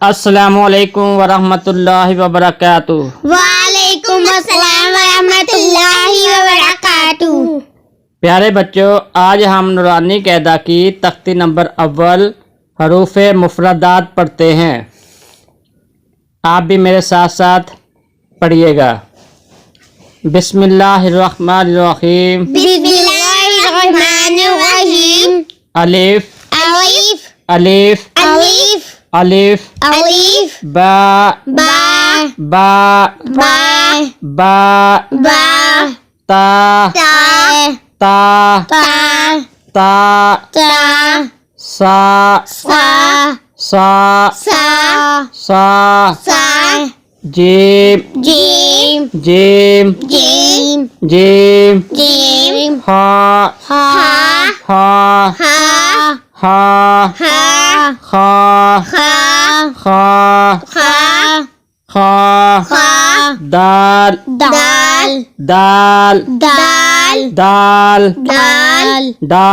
अस्सलामुअलैकुम वरहमतुल्लाहि वबरकातुहू। वालेकुम अस्सलाम वरहमतुल्लाहि वबरकातुहू। प्यारे बच्चों, आज हम नूरानी कायदा की तख्ती नंबर अव्वल हरूफ मुफरदात पढ़ते हैं। आप भी मेरे साथ साथ पढ़िएगा। बिस्मिल्लाहिर्रहमानिर्रहीम। बिस्मिल्लाहिर्रहमानिर्रहीम। अलिफ अलिफ अलिफ अलिफ अलिफ अलिफ बा बा बा बा बा बा ता ता ता ता ता ता सा सा सा सा सा सा gym gym gym gym gym gym हा हा हा हा हा हा खा खा खा खा खा खा दाल दाल दाल दाल दाल दाल दा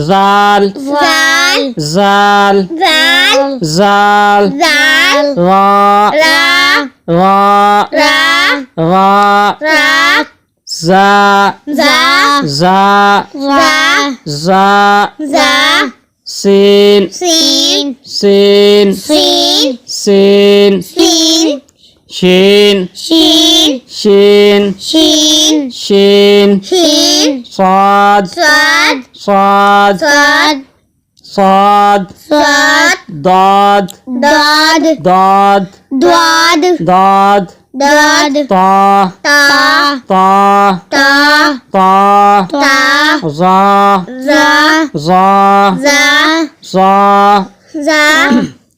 जाल जाल जाल जाल जाल जाल रा रा रा रा रा रा जा जा जा जा जा जा सीन सीन सीन सीन सीन सीन शीन शीन शीन शीन शीन शीन साद स्वाद साद स्वाद साद स्वाद दाद दाद दाद द्वाद दाद दाद ता ता ता ता ता ता जा जा जा जा जा जा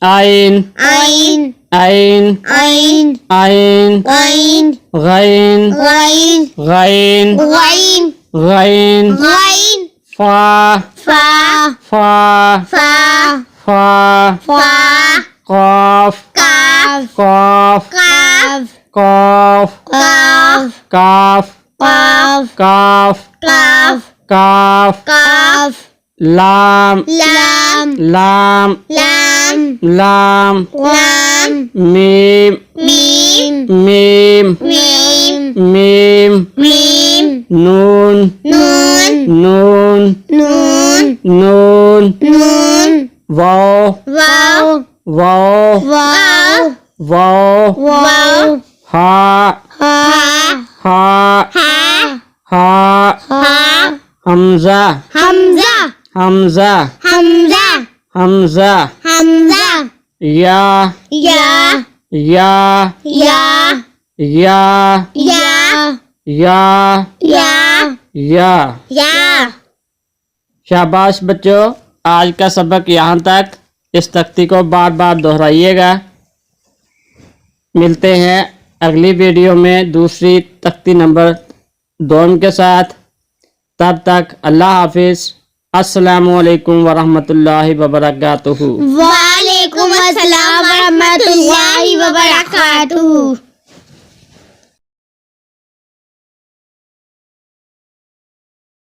आइन आइन आइन आइन आइन आइन गैन गाइन गैन गाइन गैन गाइन फा फा फा फा फा फा काफ काफ काफ काफ काफ काफ काफ काफ काफ काफ काफ काफ लाम लाम लाम लाम लाम लाम मीम मीम मीम मीम मीम मीम नून नून नून नून नून नून वाव वाव वाव वाव वाव वाव हा हा हा हा हा हा हमजा हमजा हमजा हमजा हमजा हमजा या या या या या या या या या या। शाबाश बच्चों, आज का सबक यहाँ तक। इस तख्ती को बार बार दोहराइएगा। मिलते हैं अगली वीडियो में दूसरी तख्ती नंबर 2 के साथ। तब तक अल्लाह हाफिज। अस्सलामुअलैकुम वरहमतुल्लाहि वबरकातुहू। वालेकुम अस्सलाम वरहमतुल्लाहि वबरकातुहू।